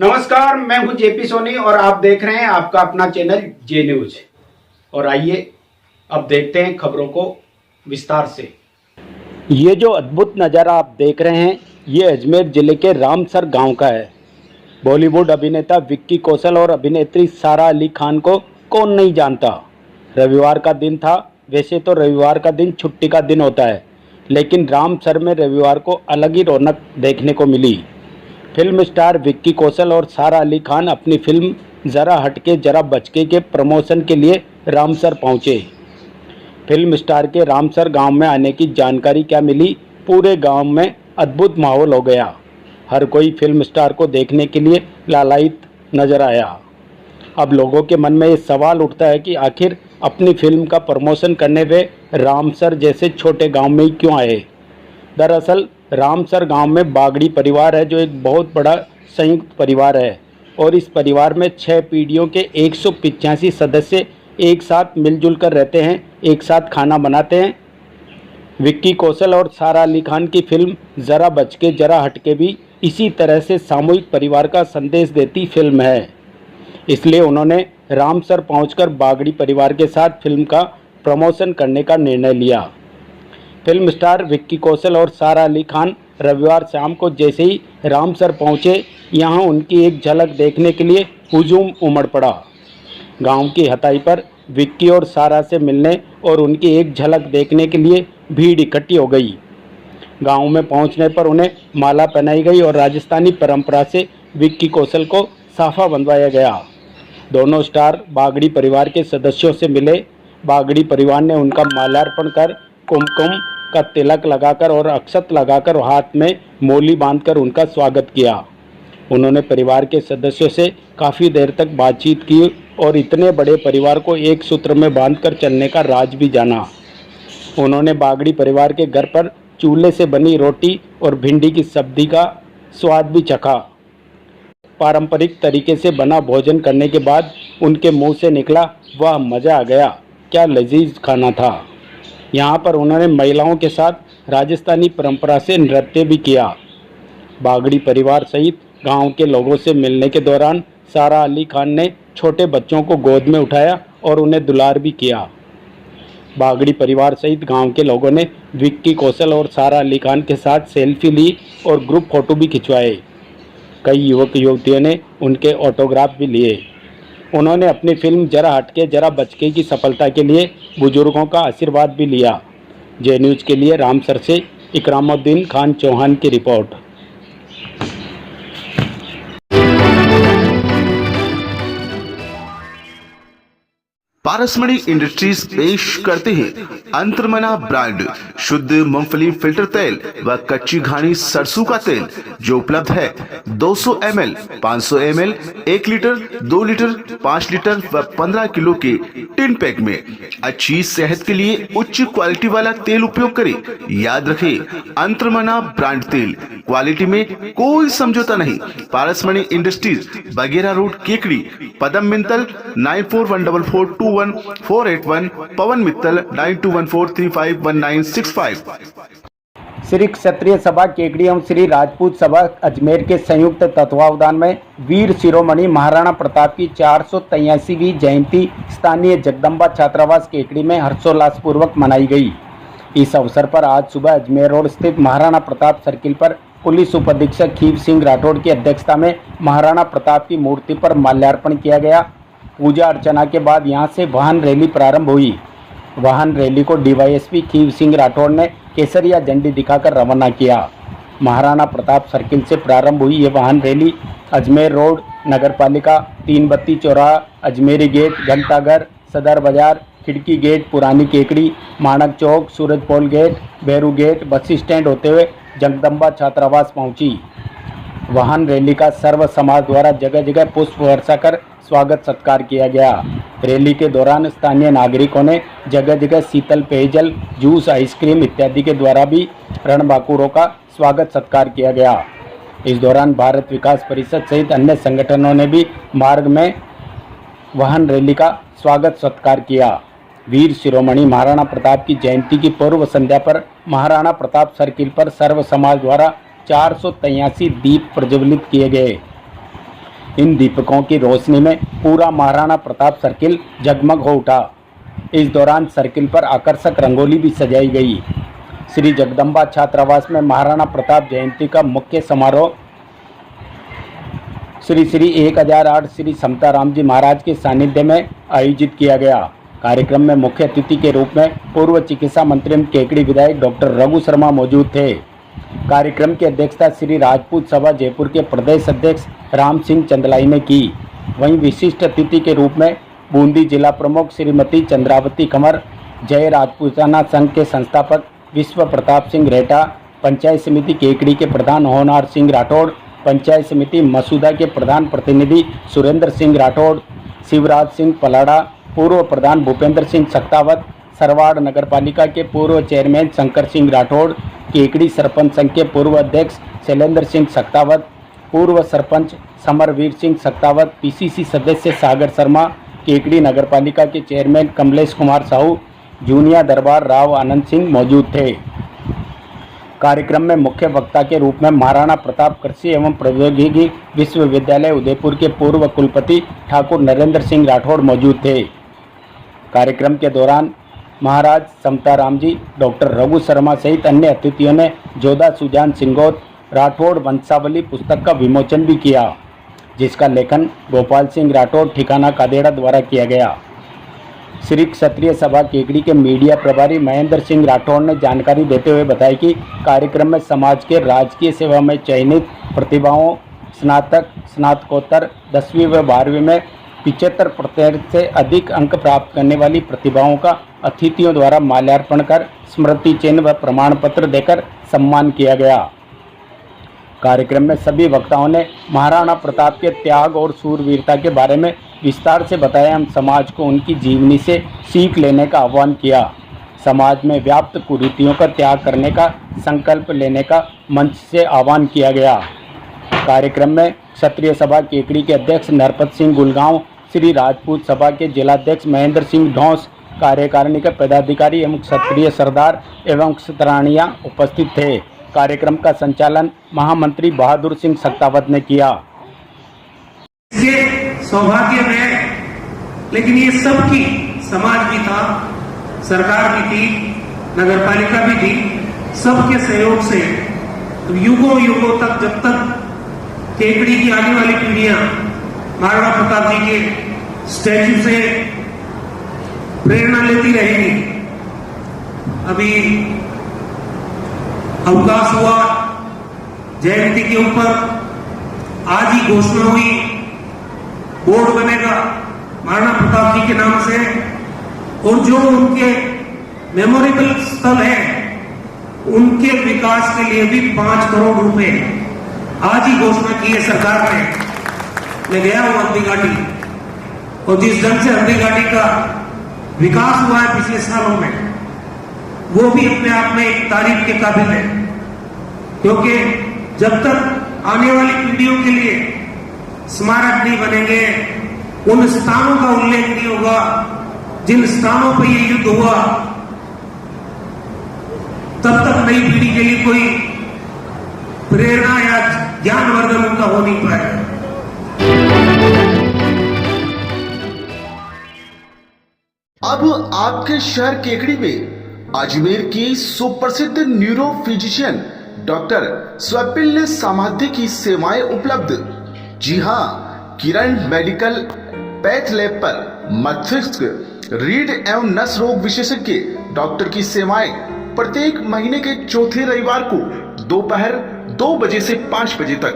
नमस्कार, मैं हूं जेपी सोनी और आप देख रहे हैं आपका अपना चैनल जे न्यूज। और आइए अब देखते हैं खबरों को विस्तार से। ये जो अद्भुत नज़ारा आप देख रहे हैं ये अजमेर जिले के रामसर गांव का है। बॉलीवुड अभिनेता विक्की कौशल और अभिनेत्री सारा अली खान को कौन नहीं जानता। रविवार का दिन था। वैसे तो रविवार का दिन छुट्टी का दिन होता है, लेकिन रामसर में रविवार को अलग ही रौनक देखने को मिली। फिल्म स्टार विक्की कौशल और सारा अली खान अपनी फिल्म ज़रा हटके ज़रा बचके के प्रमोशन के लिए रामसर पहुंचे। फिल्म स्टार के रामसर गांव में आने की जानकारी क्या मिली, पूरे गांव में अद्भुत माहौल हो गया। हर कोई फिल्म स्टार को देखने के लिए लालायित नजर आया। अब लोगों के मन में ये सवाल उठता है कि आखिर अपनी फिल्म का प्रमोशन करने वे रामसर जैसे छोटे गांव में ही क्यों आए। दरअसल रामसर गांव में बागड़ी परिवार है, जो एक बहुत बड़ा संयुक्त परिवार है और इस परिवार में 6 पीढ़ियों के 185 सदस्य एक साथ मिलजुल कर रहते हैं, एक साथ खाना बनाते हैं। विक्की कौशल और सारा अली खान की फिल्म ज़रा बचके ज़रा हटके भी इसी तरह से सामूहिक परिवार का संदेश देती फिल्म है। इसलिए उन्होंने रामसर पहुंचकर बागड़ी परिवार के साथ फिल्म का प्रमोशन करने का निर्णय लिया। फिल्म स्टार विक्की कौशल और सारा अली खान रविवार शाम को जैसे ही रामसर पहुंचे, यहां उनकी एक झलक देखने के लिए हुजूम उमड़ पड़ा। गांव की हताई पर विक्की और सारा से मिलने और उनकी एक झलक देखने के लिए भीड़ इकट्ठी हो गई। गांव में पहुंचने पर उन्हें माला पहनाई गई और राजस्थानी परंपरा से विक्की कौशल को साफा बंधवाया गया। दोनों स्टार बागड़ी परिवार के सदस्यों से मिले। बागड़ी परिवार ने उनका माल्यार्पण कर कुमकुम का तिलक लगाकर और अक्षत लगाकर हाथ में मोली बांधकर उनका स्वागत किया। उन्होंने परिवार के सदस्यों से काफ़ी देर तक बातचीत की और इतने बड़े परिवार को एक सूत्र में बांधकर चलने का राज भी जाना। उन्होंने बागड़ी परिवार के घर पर चूल्हे से बनी रोटी और भिंडी की सब्जी का स्वाद भी चखा। पारंपरिक तरीके से बना भोजन करने के बाद उनके मुंह से निकला, वाह मज़ा आ गया, क्या लजीज खाना था। यहाँ पर उन्होंने महिलाओं के साथ राजस्थानी परंपरा से नृत्य भी किया। बागड़ी परिवार सहित गांव के लोगों से मिलने के दौरान सारा अली खान ने छोटे बच्चों को गोद में उठाया और उन्हें दुलार भी किया। बागड़ी परिवार सहित गांव के लोगों ने विक्की कौशल और सारा अली खान के साथ सेल्फी ली और ग्रुप फोटो भी खिंचवाए। कई युवक युवतियों ने उनके ऑटोग्राफ भी लिए। उन्होंने अपनी फिल्म ज़रा हटके ज़रा बचके की सफलता के लिए बुजुर्गों का आशीर्वाद भी लिया। जे न्यूज़ के लिए रामसर से इकरामुद्दीन खान चौहान की रिपोर्ट। पारसमणि इंडस्ट्रीज पेश करते हैं अंतर्मना ब्रांड शुद्ध मूंगफली फिल्टर तेल व कच्ची घानी सरसों का तेल, जो उपलब्ध है 200 ml, 500 ml, 1 litre, 2 litre, 5 litre व 15 किलो के टिन पैक में। अच्छी सेहत के लिए उच्च क्वालिटी वाला तेल उपयोग करें। याद रखें, अंतर्मना ब्रांड तेल, क्वालिटी में कोई समझौता नहीं। पारसमणि इंडस्ट्रीज, बगेरा रोड, केकड़ी, पदम मित्तल 9414421481, पवन मित्तल 9214351965। श्री क्षत्रिय सभा केकड़ी एवं श्री राजपूत सभा अजमेर के संयुक्त तत्वावधान में वीर शिरोमणि महाराणा प्रताप की 483वीं जयंती स्थानीय जगदम्बा छात्रावास केकड़ी में हर्षोल्लास पूर्वक मनाई गई। इस अवसर पर आज सुबह अजमेर रोड स्थित महाराणा प्रताप सर्किल पर पुलिस उपाधीक्षक खीव सिंह राठौड़ की अध्यक्षता में महाराणा प्रताप की मूर्ति पर माल्यार्पण किया गया। पूजा अर्चना के बाद यहां से वाहन रैली प्रारंभ हुई। वाहन रैली को डीवाईएसपी खीव सिंह राठौड़ ने केसरिया झंडी दिखाकर रवाना किया। महाराणा प्रताप सर्किल से प्रारंभ हुई ये वाहन रैली अजमेर रोड, नगरपालिका, 3 बत्ती चौराहा, अजमेरी गेट, घंटाघर, सदर बाजार, खिड़की गेट, पुरानी Kekri, Manak Chowk, Surajpol gate, Beru gate, bus stand होते हुए जगदम्बा छात्रावास पहुंची। वाहन रैली का सर्व समाज द्वारा जगह जगह पुष्प वर्षा कर स्वागत सत्कार किया गया। रैली के दौरान स्थानीय नागरिकों ने जगह जगह शीतल पेयजल, जूस, आइसक्रीम इत्यादि के द्वारा भी रणबांकुरों का स्वागत सत्कार किया गया। इस दौरान भारत विकास परिषद सहित अन्य संगठनों ने भी मार्ग में वाहन रैली का स्वागत सत्कार किया। वीर शिरोमणि महाराणा प्रताप की जयंती की पूर्व संध्या पर महाराणा प्रताप सर्किल पर सर्व समाज द्वारा 483 दीप प्रज्वलित किए गए। इन दीपकों की रोशनी में पूरा महाराणा प्रताप सर्किल जगमग हो उठा। इस दौरान सर्किल पर आकर्षक रंगोली भी सजाई गई। श्री जगदम्बा छात्रावास में महाराणा प्रताप जयंती का मुख्य समारोह श्री 1008 श्री समताराम जी महाराज के सानिध्य में आयोजित किया गया। कार्यक्रम में मुख्य अतिथि के रूप में पूर्व चिकित्सा मंत्री एवं केकड़ी विधायक डॉक्टर रघु शर्मा मौजूद थे। कार्यक्रम की अध्यक्षता श्री राजपूत सभा जयपुर के प्रदेश अध्यक्ष राम सिंह चंदलाई ने की। वहीं विशिष्ट अतिथि के रूप में बूंदी जिला प्रमुख श्रीमती चंद्रावती कंवर, जय राजपूताना संघ के संस्थापक विश्व प्रताप सिंह रेटा, पंचायत समिति केकड़ी के प्रधान होनार सिंह राठौड़, पंचायत समिति मसूदा के प्रधान प्रतिनिधि सुरेंद्र सिंह राठौड़, शिवराज सिंह पलाड़ा, पूर्व प्रधान भूपेंद्र सिंह सक्तावत, सरवाड़ नगरपालिका के पूर्व चेयरमैन शंकर सिंह राठौड़, केकड़ी सरपंच संघ के पूर्व अध्यक्ष शैलेंद्र सिंह सक्तावत, पूर्व सरपंच समरवीर सिंह सक्तावत, पीसीसी सदस्य सागर शर्मा, केकड़ी नगरपालिका के चेयरमैन कमलेश कुमार साहू, जूनिया दरबार राव आनंद सिंह मौजूद थे। कार्यक्रम में मुख्य वक्ता के रूप में महाराणा प्रताप कृषि एवं प्रौद्योगिकी विश्वविद्यालय उदयपुर के पूर्व कुलपति ठाकुर नरेंद्र सिंह राठौड़ मौजूद थे। कार्यक्रम के दौरान महाराज समताराम जी, डॉक्टर रघु शर्मा सहित अन्य अतिथियों ने जोधा सुजान सिंगोत राठौड़ वंशावली पुस्तक का विमोचन भी किया, जिसका लेखन गोपाल सिंह राठौड़ ठिकाना कादेड़ा द्वारा किया गया। श्री क्षत्रिय सभा केकड़ी के मीडिया प्रभारी महेंद्र सिंह राठौड़ ने जानकारी देते हुए बताया कि कार्यक्रम में समाज के राजकीय सेवा में चयनित प्रतिभाओं, स्नातक, स्नातकोत्तर 10वीं व 12वीं में 75% से अधिक अंक प्राप्त करने वाली प्रतिभाओं का अतिथियों द्वारा माल्यार्पण कर स्मृति चिन्ह व प्रमाण पत्र देकर सम्मान किया गया। कार्यक्रम में सभी वक्ताओं ने महाराणा प्रताप के त्याग और शूरवीरता के बारे में विस्तार से बताया एवं समाज को उनकी जीवनी से सीख लेने का आह्वान किया। समाज में व्याप्त कुरीतियों का त्याग करने का संकल्प लेने का मंच से आह्वान किया गया। कार्यक्रम में क्षत्रिय सभा केकड़ी के अध्यक्ष नरपत सिंह गुलगांव, श्री राजपूत सभा के जिलाध्यक्ष महेंद्र सिंह ढौस, कार्यकारिणी के पदाधिकारी एवं क्षत्रिय सरदार एवं क्षत्राणियां उपस्थित थे। कार्यक्रम का संचालन महामंत्री बहादुर सिंह सक्तावत ने किया। ये सौभाग्य है, लेकिन ये सबकी समाज भी था, सरकार भी थी, नगरपालिका भी थी, सबके सहयोग से युगों युगों तक, जब तक केकड़ी की आने वाली पीढ़ियां महाराणा प्रताप जी के स्टैच्यू से प्रेरणा लेती रहेगी। अभी अवकाश हुआ जयंती के ऊपर, आज ही घोषणा हुई, बोर्ड बनेगा महाराणा प्रताप जी के नाम से, और जो उनके मेमोरेबल स्थल है उनके विकास के लिए भी 5 करोड़ रुपए आज ही घोषणा की है सरकार ने। मैं गया हूं हल्दी घाटी, और जिस ढंग से हल्दी घाटी का विकास हुआ है पिछले सालों में, वो भी अपने आप में एक तारीफ के काबिल है, क्योंकि जब तक आने वाली पीढ़ियों के लिए स्मारक नहीं बनेंगे, उन स्थानों का उल्लेख नहीं होगा जिन स्थानों पर ये युद्ध हुआ, तब तक नई पीढ़ी के लिए कोई प्रेरणा या ज्ञानवर्धन उनका हो नहीं पाएगा। अब आपके शहर केकड़ी में अजमेर की सुप्रसिद्ध न्यूरो फिजिशियन डॉक्टर स्वप्निल सामाध्य की सेवाएं उपलब्ध। जी हाँ, किरण मेडिकल पैथ लैब पर मस्तिष्क, रीढ़ एवं नस रोग विशेषज्ञ डॉक्टर की सेवाएं प्रत्येक महीने के चौथे रविवार को दोपहर 2 बजे से 5 बजे तक।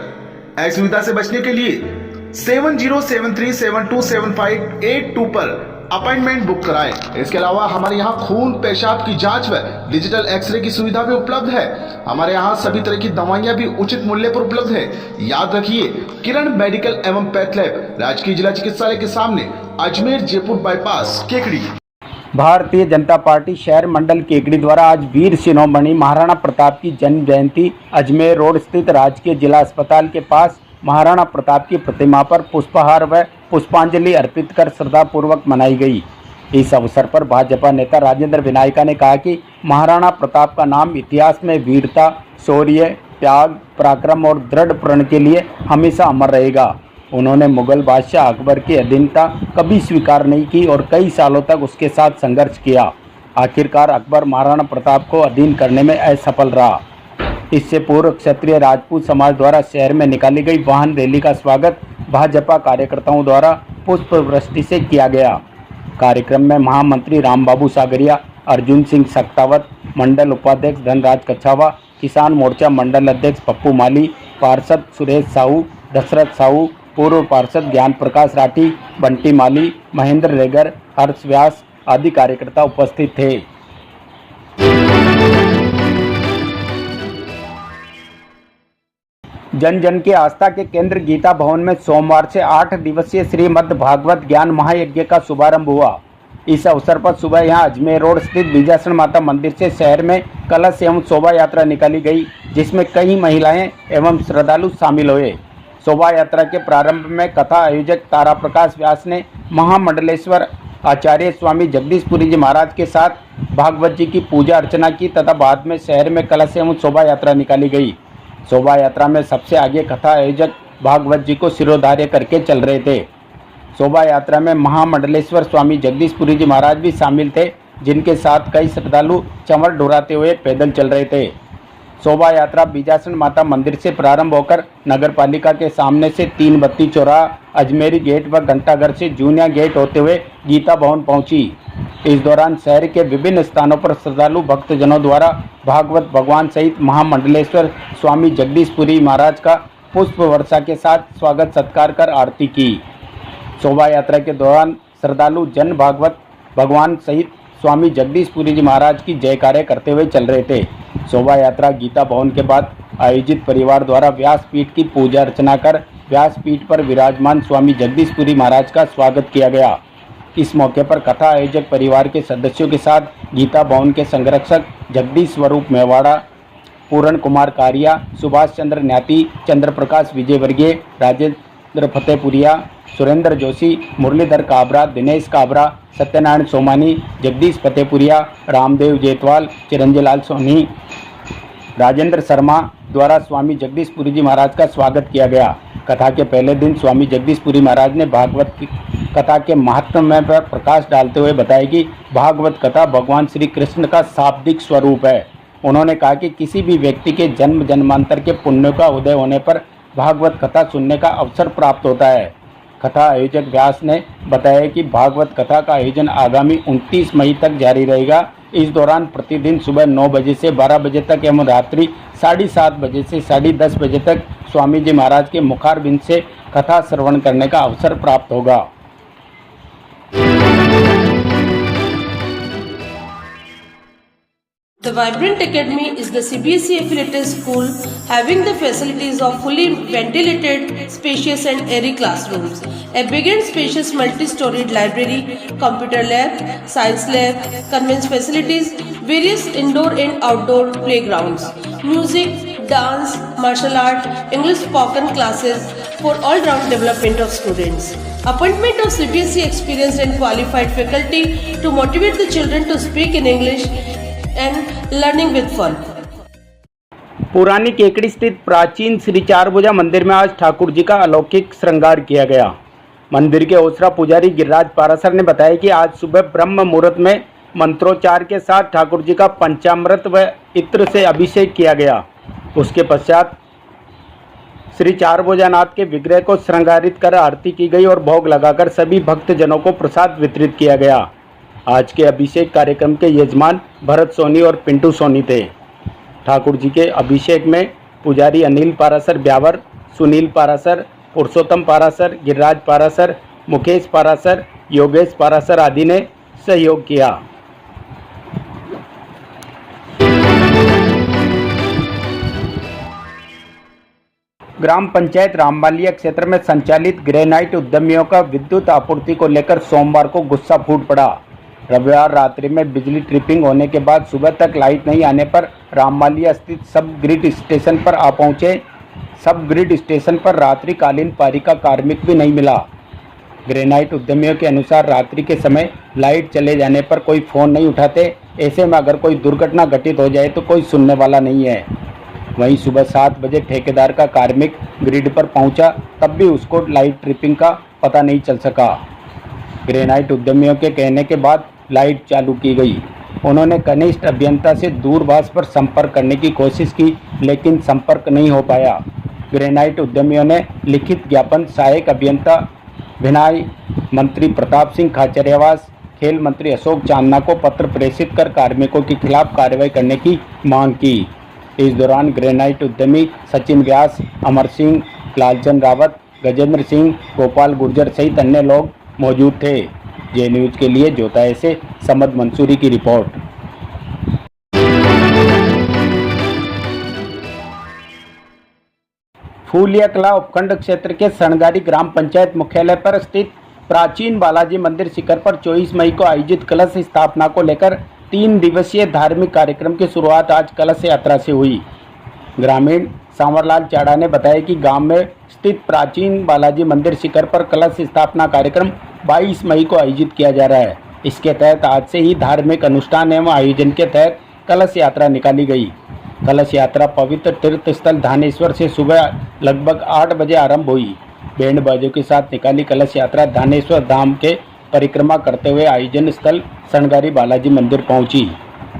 असुविधा से बचने के लिए 7073727582 पर अपॉइंटमेंट बुक कराएं। इसके अलावा हमारे यहाँ खून, पेशाब की जांच व डिजिटल एक्सरे की सुविधा भी उपलब्ध है। हमारे यहाँ सभी तरह की दवाइयाँ भी उचित मूल्य पर उपलब्ध है। याद रखिए, किरण मेडिकल एवं पैथ लैब, राजकीय जिला चिकित्सालय के सामने, अजमेर जयपुर बाईपास, केकड़ी। भारतीय जनता पार्टी शहर मंडल केकड़ी द्वारा आज वीर शिरोमणि महाराणा प्रताप की जन्म जयंती अजमेर रोड स्थित राजकीय जिला अस्पताल के पास महाराणा प्रताप की प्रतिमा पर पुष्पहार व पुष्पांजलि अर्पित कर श्रद्धापूर्वक मनाई गई। इस अवसर पर भाजपा नेता राजेंद्र विनायका ने कहा कि महाराणा प्रताप का नाम इतिहास में वीरता, शौर्य, त्याग, पराक्रम और दृढ़ प्रण के लिए हमेशा अमर रहेगा। उन्होंने मुगल बादशाह अकबर की अधीनता कभी स्वीकार नहीं की और कई सालों तक उसके साथ संघर्ष किया। आखिरकार अकबर महाराणा प्रताप को अधीन करने में असफल रहा। इससे पूर्व क्षत्रिय राजपूत समाज द्वारा शहर में निकाली गई वाहन रैली का स्वागत भाजपा कार्यकर्ताओं द्वारा पुष्प वृष्टि से किया गया। कार्यक्रम में महामंत्री रामबाबू सागरिया, अर्जुन सिंह सक्तावत, मंडल उपाध्यक्ष धनराज कछावा, किसान मोर्चा मंडल अध्यक्ष पप्पू माली, पार्षद सुरेश साहू, दशरथ साहू, पूर्व पार्षद ज्ञान प्रकाश राठी, बंटी माली, महेंद्र रेगर, हर्ष व्यास आदि कार्यकर्ता उपस्थित थे। जन जन की आस्था के केंद्र गीता भवन में सोमवार से 8 दिवसीय श्रीमद् भागवत ज्ञान महायज्ञ का शुभारंभ हुआ। इस अवसर पर सुबह यहां अजमेर रोड स्थित बीजासन माता मंदिर से शहर में कलश एवं शोभा यात्रा निकाली गई, जिसमें कई महिलाएं एवं श्रद्धालु शामिल हुए। शोभा यात्रा के प्रारंभ में कथा आयोजक तारा प्रकाश व्यास ने महामंडलेश्वर आचार्य स्वामी जगदीशपुरी जी महाराज के साथ भागवत जी की पूजा अर्चना की तथा बाद में शहर में कलश एवं शोभा यात्रा निकाली गई। शोभा यात्रा में सबसे आगे कथा आयोजक भागवत जी को सिरोधार्य करके चल रहे थे। शोभा यात्रा में महामंडलेश्वर स्वामी जगदीशपुरी जी महाराज भी शामिल थे, जिनके साथ कई श्रद्धालु चंवर ढुराते हुए पैदल चल रहे थे। शोभा यात्रा बीजासन माता मंदिर से प्रारंभ होकर नगर पालिका के सामने से 3 बत्ती चौराहा, अजमेरी गेट व घंटाघर से जूनिया गेट होते हुए गीता भवन पहुंची। इस दौरान शहर के विभिन्न स्थानों पर श्रद्धालु भक्तजनों द्वारा भागवत भगवान सहित महामंडलेश्वर स्वामी जगदीशपुरी महाराज का पुष्प वर्षा के साथ स्वागत सत्कार कर आरती की। शोभा यात्रा के दौरान श्रद्धालु जन भागवत भगवान सहित स्वामी जगदीशपुरी जी महाराज की जयकारे करते हुए चल रहे थे। शोभा यात्रा गीता भवन के बाद आयोजित परिवार द्वारा व्यासपीठ की पूजा अर्चना कर व्यासपीठ पर विराजमान स्वामी जगदीशपुरी महाराज का स्वागत किया गया। इस मौके पर कथा आयोजक परिवार के सदस्यों के साथ गीता भवन के संरक्षक जगदीश स्वरूप मेवाड़ा, पूरण कुमार कारिया, सुभाष चंद्र न्याती, चंद्र प्रकाश विजयवर्गीय, राजेंद्र फतेहपुरिया, सुरेंद्र जोशी, मुरलीधर काबरा, दिनेश काबरा, सत्यनारायण सोमानी, जगदीश फतेहपुरिया, रामदेव जेतवाल, चिरंजीलाल सोनी, राजेंद्र शर्मा द्वारा स्वामी जगदीशपुरी जी महाराज का स्वागत किया गया। कथा के पहले दिन स्वामी जगदीशपुरी महाराज ने भागवत कथा के महात्म्य पर प्रकाश डालते हुए बताया कि भागवत कथा भगवान श्री कृष्ण का शाब्दिक स्वरूप है। उन्होंने कहा कि किसी भी व्यक्ति के जन्म जन्मांतर के पुण्य का उदय होने पर भागवत कथा सुनने का अवसर प्राप्त होता है। कथा आयोजक व्यास ने बताया कि भागवत कथा का आयोजन आगामी 29 मई तक जारी रहेगा। इस दौरान प्रतिदिन सुबह 9 बजे से 12 बजे तक एवं रात्रि 7:30 बजे से 10:30 बजे तक स्वामी जी महाराज के मुखारबिंद से कथा श्रवण करने का अवसर प्राप्त होगा। The Vibrant Academy is the CBSE affiliated school having the facilities of fully ventilated, spacious and airy classrooms, a big and spacious multi-storied library, computer lab, science lab, convents facilities, various indoor and outdoor playgrounds, music, dance, martial art, English spoken classes for all-round development of students. Appointment of CBSE experienced and qualified faculty to motivate the children to speak in English and learning with fun. पुरानी केकड़ी स्थित प्राचीन श्री चारभुजा मंदिर में आज ठाकुर जी का अलौकिक श्रृंगार किया गया। मंदिर के ओसरा पुजारी गिरिराज पारासर ने बताया कि आज सुबह ब्रह्म मुहूर्त में मंत्रोच्चार के साथ ठाकुर जी का पंचामृत व इत्र से अभिषेक किया गया। उसके पश्चात श्री चारभुजानाथ के विग्रह को श्रृंगारित कर आरती की गई और भोग लगाकर सभी भक्तजनों को प्रसाद वितरित किया गया। आज के अभिषेक कार्यक्रम के यजमान भरत सोनी और पिंटू सोनी थे। ठाकुर जी के अभिषेक में पुजारी अनिल पारासर ब्यावर, सुनील पारासर, पुरुषोत्तम पारासर, गिरिराज पारासर, मुकेश पारासर, योगेश पारासर आदि ने सहयोग किया। ग्राम पंचायत रामबालिया क्षेत्र में संचालित ग्रेनाइट उद्यमियों का विद्युत आपूर्ति को लेकर सोमवार को गुस्सा फूट पड़ा। रविवार रात्रि में बिजली ट्रिपिंग होने के बाद सुबह तक लाइट नहीं आने पर रामबालिया स्थित सब ग्रिड स्टेशन पर आ पहुंचे। सब ग्रिड स्टेशन पर रात्रिकालीन पारी का कार्मिक भी नहीं मिला। ग्रेनाइट उद्यमियों के अनुसार रात्रि के समय लाइट चले जाने पर कोई फ़ोन नहीं उठाते। ऐसे में अगर कोई दुर्घटना घटित हो जाए तो कोई सुनने वाला नहीं है। वहीं सुबह 7 बजे ठेकेदार का कार्मिक ग्रिड पर पहुंचा, तब भी उसको लाइट ट्रिपिंग का पता नहीं चल सका। ग्रेनाइट उद्यमियों के कहने के बाद लाइट चालू की गई। उन्होंने कनिष्ठ अभियंता से दूरभाष पर संपर्क करने की कोशिश की, लेकिन संपर्क नहीं हो पाया। ग्रेनाइट उद्यमियों ने लिखित ज्ञापन सहायक अभियंता भिनाई, मंत्री प्रताप सिंह खाचरियावास, खेल मंत्री अशोक चांदना को पत्र प्रेषित कर कार्मिकों के खिलाफ कार्रवाई करने की मांग की। इस दौरान ग्रेनाइट उद्यमी सचिन व्यास, अमर सिंह, लालचंद रावत, गजेंद्र सिंह, गोपाल गुर्जर सहित अन्य लोग मौजूद थे। जे न्यूज के लिए जोताए से समद मंसूरी की रिपोर्ट। फूलिया कला उपखंड क्षेत्र के सणगारी ग्राम पंचायत मुख्यालय पर स्थित प्राचीन बालाजी मंदिर शिखर पर 24 मई को आयोजित कलश स्थापना को लेकर 3 दिवसीय धार्मिक कार्यक्रम की शुरुआत आज कलश यात्रा से हुई। ग्रामीण सांवरलाल चाड़ा ने बताया कि गांव में स्थित प्राचीन बालाजी मंदिर शिखर पर कलश स्थापना कार्यक्रम 22 मई को आयोजित किया जा रहा है। इसके तहत आज से ही धार्मिक अनुष्ठान एवं आयोजन के तहत कलश यात्रा निकाली गई। कलश यात्रा पवित्र तीर्थ स्थल धानेश्वर से सुबह लगभग 8 बजे आरंभ हुई। बैंड बाजों के साथ निकाली कलश यात्रा धानेश्वर धाम के परिक्रमा करते हुए आयोजन स्थल सणगारी बालाजी मंदिर पहुंची।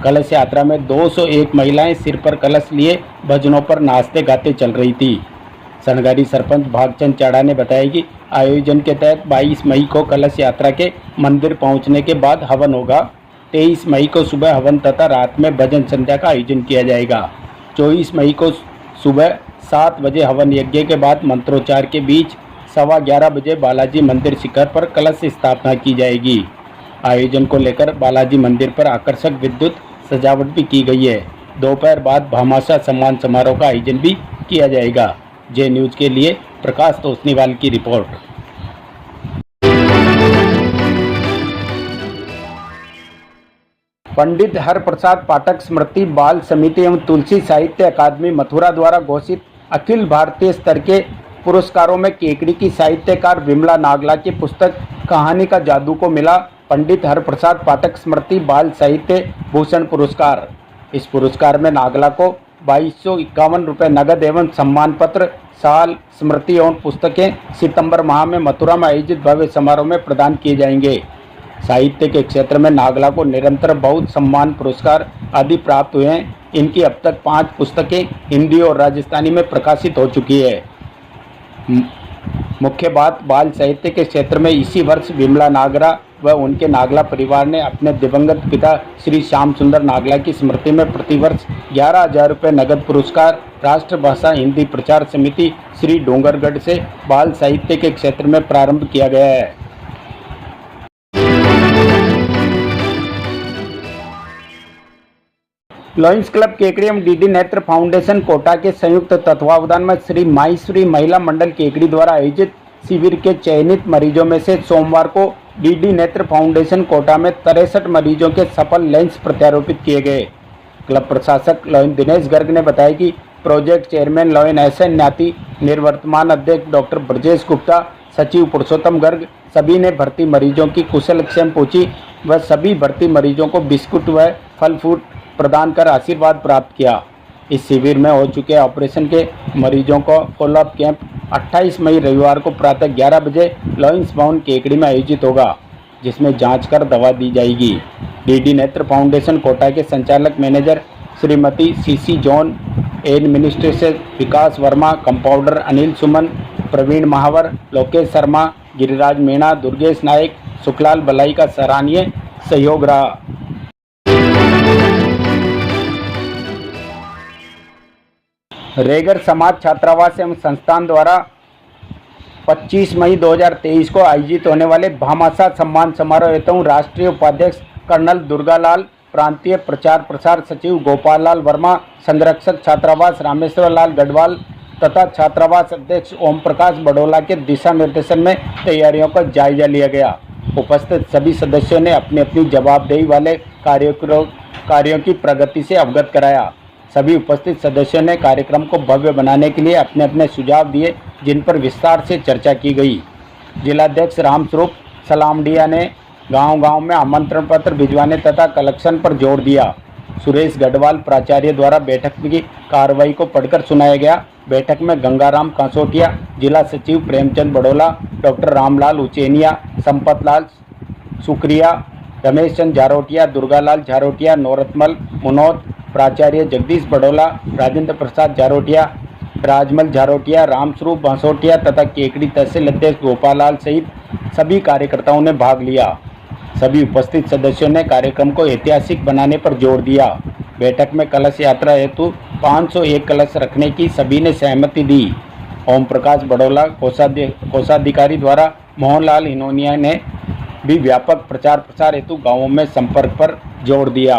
कलश यात्रा में 201 महिलाएं सिर पर कलश लिए भजनों पर नाचते गाते चल रही थी। सणगारी सरपंच भागचंद चाड़ा ने बताया कि आयोजन के तहत 22 मई को कलश यात्रा के मंदिर पहुंचने के बाद हवन होगा। 23 मई को सुबह हवन तथा रात में भजन संध्या का आयोजन किया जाएगा। 24 मई को सुबह 7 बजे हवन यज्ञ के बाद मंत्रोच्चार के बीच 11:15 बजे बालाजी मंदिर शिखर पर कलश स्थापना की जाएगी। आयोजन को लेकर बालाजी मंदिर पर आकर्षक विद्युत सजावट भी की गई है। दोपहर बाद भामाशाह सम्मान समारोह का आयोजन भी किया जाएगा। जे न्यूज के लिए प्रकाश तोसनीवाल की रिपोर्ट। पंडित हरप्रसाद पाठक स्मृति बाल समिति एवं तुलसी साहित्य अकादमी मथुरा द्वारा घोषित अखिल भारतीय स्तर के पुरस्कारों में केकड़ी की साहित्यकार विमला नागला की पुस्तक कहानी का जादू को मिला पंडित हरप्रसाद पाठक स्मृति बाल साहित्य भूषण पुरस्कार। इस पुरस्कार में नागला को 2251 रुपये नगद एवं सम्मान पत्र, साल, स्मृति एवं पुस्तकें सितंबर माह में मथुरा में आयोजित भव्य समारोह में प्रदान किए जाएंगे। साहित्य के क्षेत्र में नागला को निरंतर बहुत सम्मान पुरस्कार आदि प्राप्त हुए हैं। इनकी अब तक 5 पुस्तकें हिंदी और राजस्थानी में प्रकाशित हो चुकी है। मुख्य बात, बाल साहित्य के क्षेत्र में इसी वर्ष विमला नागरा व उनके नागला परिवार ने अपने दिवंगत पिता श्री श्याम सुंदर नागला की स्मृति में प्रतिवर्ष 11,000 रुपये नगद पुरस्कार राष्ट्रभाषा हिंदी प्रचार समिति श्री डोंगरगढ़ से बाल साहित्य के क्षेत्र में प्रारंभ किया गया है। लॉयंस क्लब केकड़ी एवं डीडी नेत्र फाउंडेशन कोटा के संयुक्त तत्वावधान में श्री माईश्वरी महिला मंडल केकड़ी द्वारा आयोजित शिविर के चयनित मरीजों में से सोमवार को डीडी नेत्र फाउंडेशन कोटा में 63 मरीजों के सफल लेंस प्रत्यारोपित किए गए। क्लब प्रशासक लॉयन दिनेश गर्ग ने बताया कि project chairman lion SN Nyati, निर्वर्तमान अध्यक्ष डॉक्टर ब्रजेश गुप्ता, सचिव पुरुषोत्तम गर्ग सभी ने भर्ती मरीजों की कुशलक्षेम पूछी व सभी भर्ती मरीजों को बिस्कुट व फल फ्रूट प्रदान कर आशीर्वाद प्राप्त किया। इस शिविर में हो चुके ऑपरेशन के मरीजों को फॉलोअप कैंप 28 मई रविवार को प्रातः 11 बजे लॉयंस भवन केकड़ी में आयोजित होगा, जिसमें जांच कर दवा दी जाएगी। डीडी नेत्र फाउंडेशन कोटा के संचालक manager Shrimati CC John, administrator Vikas Verma, compounder Anil Suman, Praveen Mahawar, Lokesh Sharma, Giriraj Meena, Durgesh Nayak, Sukhlal Balai का सराहनीय सहयोग रहा। रेगर समाज छात्रावास एवं संस्थान द्वारा 25 मई 2023 को आयोजित होने वाले भामाशाह सम्मान समारोह हेतु राष्ट्रीय उपाध्यक्ष कर्नल दुर्गालाल, प्रांतीय प्रचार प्रसार सचिव गोपाल लाल वर्मा, संरक्षक छात्रावास रामेश्वर लाल गढ़वाल तथा छात्रावास अध्यक्ष ओम प्रकाश बडोला के दिशा निर्देशन में तैयारियों का जायजा लिया गया। उपस्थित सभी सदस्यों ने अपनी अपनी जवाबदेही वाले कार्यों की प्रगति से अवगत कराया। सभी उपस्थित सदस्यों ने कार्यक्रम को भव्य बनाने के लिए अपने अपने सुझाव दिए, जिन पर विस्तार से चर्चा की गई। जिलाध्यक्ष रामस्वरूप सलामडिया ने गांव-गांव में आमंत्रण पत्र भिजवाने तथा कलेक्शन पर जोर दिया। सुरेश गढ़वाल प्राचार्य द्वारा बैठक की कार्रवाई को पढ़कर सुनाया गया। बैठक में गंगाराम कांसोटिया, जिला सचिव प्रेमचंद बड़ोला, डॉक्टर रामलाल उचेनिया, संपत लाल सुक्रिया, रमेश चंद झारोटिया, दुर्गालाल झारोटिया, नौरतमल मुनोद, प्राचार्य जगदीश बड़ोला, राजेंद्र प्रसाद झारोटिया, राजमल झारोटिया, रामस्वरूप बांसोटिया तथा केकड़ी तहसील अध्यक्ष गोपाल लाल सहित सभी कार्यकर्ताओं ने भाग लिया। सभी उपस्थित सदस्यों ने कार्यक्रम को ऐतिहासिक बनाने पर जोर दिया। बैठक में कलश यात्रा हेतु 501 कलश रखने की सभी ने सहमति दी। ओम प्रकाश बड़ोला कोषाधिकारी द्वारा मोहनलाल हिनोनिया ने भी व्यापक प्रचार प्रसार हेतु गांवों में संपर्क पर जोर दिया।